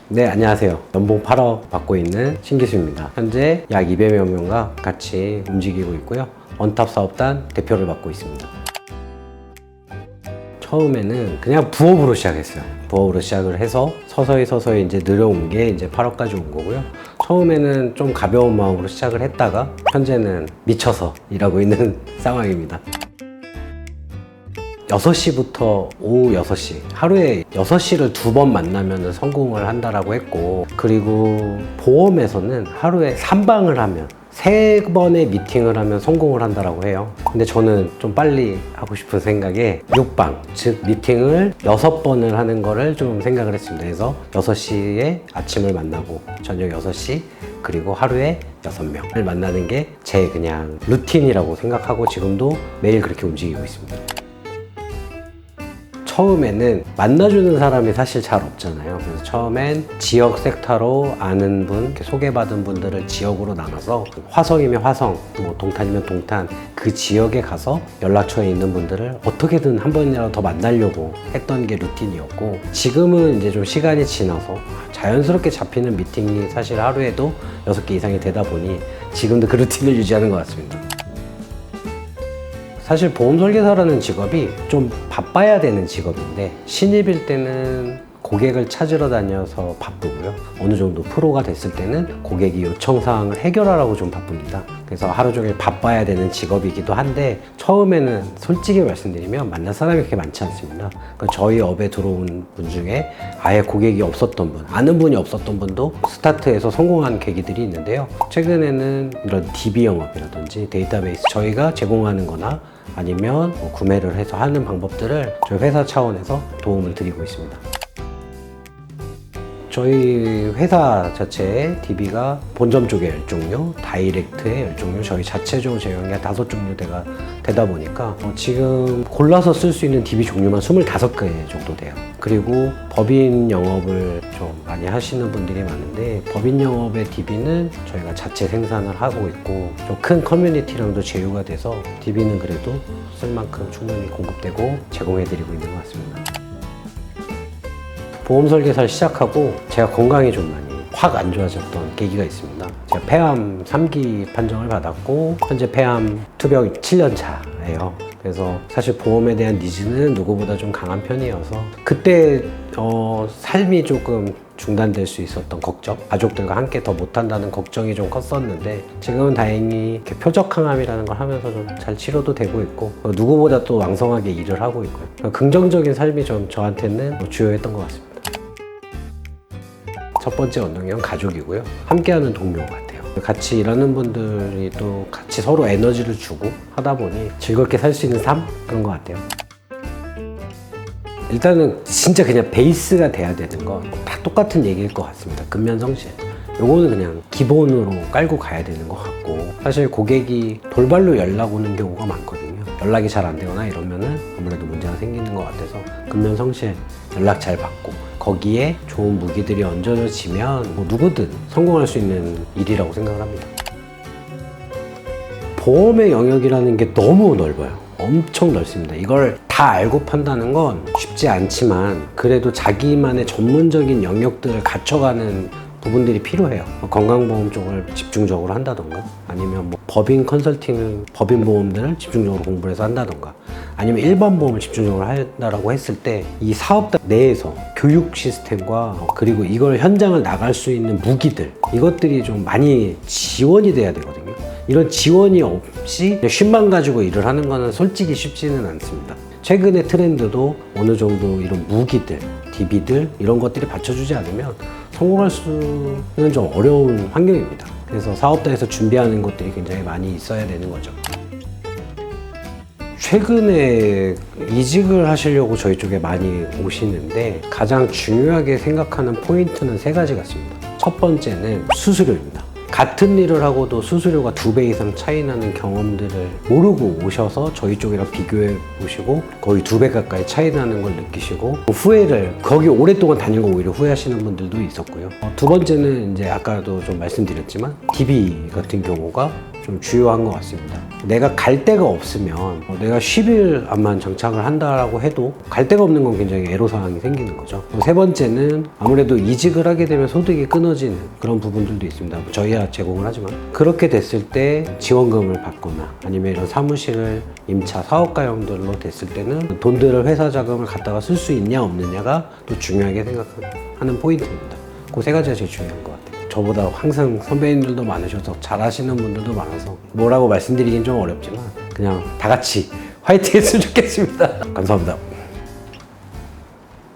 네, 안녕하세요. 연봉 8억 받고 있는 신기수입니다. 현재 약 200여 명과 같이 움직이고 있고요. 원탑 사업단 대표를 맡고 있습니다. 처음에는 그냥 부업으로 시작했어요. 부업으로 시작을 해서 서서히 이제 늘어온 게 이제 8억까지 온 거고요. 처음에는 좀 가벼운 마음으로 시작을 했다가 현재는 미쳐서 일하고 있는 상황입니다. 6시부터 오후 6시, 하루에 6시를 2번 만나면 성공을 한다라고 했고, 그리고 보험에서는 하루에 3방을 하면 3번의 미팅을 하면 성공을 한다라고 해요. 근데 저는 좀 빨리 하고 싶은 생각에 6방, 즉 미팅을 6번을 하는 거를 좀 생각을 했습니다. 그래서 6시에 아침을 만나고 저녁 6시, 그리고 하루에 6명을 만나는 게 제 그냥 루틴이라고 생각하고 지금도 매일 그렇게 움직이고 있습니다. 처음에는 만나주는 사람이 사실 잘 없잖아요. 그래서 처음엔 지역 섹터로 아는 분, 소개받은 분들을 지역으로 나눠서 화성이면 화성, 뭐 동탄이면 동탄, 그 지역에 가서 연락처에 있는 분들을 어떻게든 한 번이라도 더 만나려고 했던 게 루틴이었고, 지금은 이제 좀 시간이 지나서 자연스럽게 잡히는 미팅이 사실 하루에도 6개 이상이 되다 보니 지금도 그 루틴을 유지하는 것 같습니다. 사실 보험 설계사라는 직업이 좀 바빠야 되는 직업인데, 신입일 때는 고객을 찾으러 다녀서 바쁘고요. 어느 정도 프로가 됐을 때는 고객이 요청사항을 해결하라고 좀 바쁩니다. 그래서 하루 종일 바빠야 되는 직업이기도 한데, 처음에는 솔직히 말씀드리면 만날 사람이 그렇게 많지 않습니다. 그러니까 저희 업에 들어온 분 중에 아예 고객이 없었던 분, 아는 분이 없었던 분도 스타트에서 성공한 계기들이 있는데요. 최근에는 이런 DB 영업이라든지 데이터베이스 저희가 제공하는 거나 아니면 뭐 구매를 해서 하는 방법들을 저희 회사 차원에서 도움을 드리고 있습니다. 저희 회사 자체의 DB가 본점 쪽에 10종류, 다이렉트에 10종류, 저희 자체적으로 제공한 게 5종류대가 되다 보니까 지금 골라서 쓸 수 있는 DB 종류만 25개 정도 돼요. 그리고 법인 영업을 좀 많이 하시는 분들이 많은데, 법인 영업의 DB는 저희가 자체 생산을 하고 있고 좀 큰 커뮤니티랑도 제휴가 돼서 DB는 그래도 쓸 만큼 충분히 공급되고 제공해드리고 있는 것 같습니다. 보험 설계사를 시작하고 제가 건강이 좀 많이 확 안 좋아졌던 계기가 있습니다. 제가 폐암 3기 판정을 받았고 현재 폐암 투병 7년 차예요. 그래서 사실 보험에 대한 니즈는 누구보다 좀 강한 편이어서 그때 삶이 조금 중단될 수 있었던 걱정, 가족들과 함께 더 못한다는 걱정이 좀 컸었는데, 지금은 다행히 이렇게 표적항암이라는 걸 하면서 좀 잘 치료도 되고 있고 누구보다 또 왕성하게 일을 하고 있고요. 긍정적인 삶이 좀 저한테는 주요했던 것 같습니다. 첫 번째 원동력은 가족이고요. 함께하는 동료 같아요. 같이 일하는 분들이 또 같이 서로 에너지를 주고 하다 보니 즐겁게 살 수 있는 삶? 그런 것 같아요. 일단은 진짜 그냥 베이스가 돼야 되는 건 다 똑같은 얘기일 것 같습니다. 근면성실. 요거는 그냥 기본으로 깔고 가야 되는 것 같고, 사실 고객이 돌발로 연락 오는 경우가 많거든요. 연락이 잘 안 되거나 이러면은 아무래도 문제가 생기는 것 같아서 근면성실, 연락 잘 받고 거기에 좋은 무기들이 얹어지면 뭐 누구든 성공할 수 있는 일이라고 생각을 합니다. 보험의 영역이라는 게 너무 넓어요. 엄청 넓습니다. 이걸 다 알고 판다는 건 쉽지 않지만 그래도 자기만의 전문적인 영역들을 갖춰가는 부분들이 필요해요. 건강보험 쪽을 집중적으로 한다던가, 아니면 뭐 법인 컨설팅, 법인 보험들을 집중적으로 공부를 해서 한다던가, 아니면 일반 보험을 집중적으로 한다라고 했을 때 이 사업단 내에서 교육 시스템과 그리고 이걸 현장을 나갈 수 있는 무기들, 이것들이 좀 많이 지원이 돼야 되거든요. 이런 지원이 없이 쉼만 가지고 일을 하는 거는 솔직히 쉽지는 않습니다. 최근의 트렌드도 어느 정도 이런 무기들, DB들 이런 것들이 받쳐주지 않으면 성공할 수는 좀 어려운 환경입니다. 그래서 사업단에서 준비하는 것들이 굉장히 많이 있어야 되는 거죠. 최근에 이직을 하시려고 저희 쪽에 많이 오시는데, 가장 중요하게 생각하는 포인트는 3가지 같습니다. 첫 번째는 수수료입니다. 같은 일을 하고도 수수료가 2배 이상 차이 나는 경험들을 모르고 오셔서 저희 쪽이랑 비교해 보시고 거의 2배 가까이 차이 나는 걸 느끼시고 후회를, 거기 오랫동안 다닌 거 오히려 후회하시는 분들도 있었고요. 두 번째는 이제 아까도 좀 말씀드렸지만 DB 같은 경우가 좀 주요한 것 같습니다. 내가 갈 데가 없으면 내가 10일만 정착을 한다라고 해도 갈 데가 없는 건 굉장히 애로사항이 생기는 거죠. 세 번째는 아무래도 이직을 하게 되면 소득이 끊어지는 그런 부분들도 있습니다. 저희야 제공을 하지만 그렇게 됐을 때 지원금을 받거나 아니면 이런 사무실을 임차 사업가용들로 됐을 때는 돈들을 회사 자금을 갖다가 쓸 수 있냐 없느냐가 또 중요하게 생각하는 포인트입니다. 그 세 가지가 제일 중요한 것 같아요. 저보다 항상 선배님들도 많으셔서 잘하시는 분들도 많아서 뭐라고 말씀드리긴 좀 어렵지만 그냥 다 같이 화이팅 했으면 좋겠습니다. 감사합니다.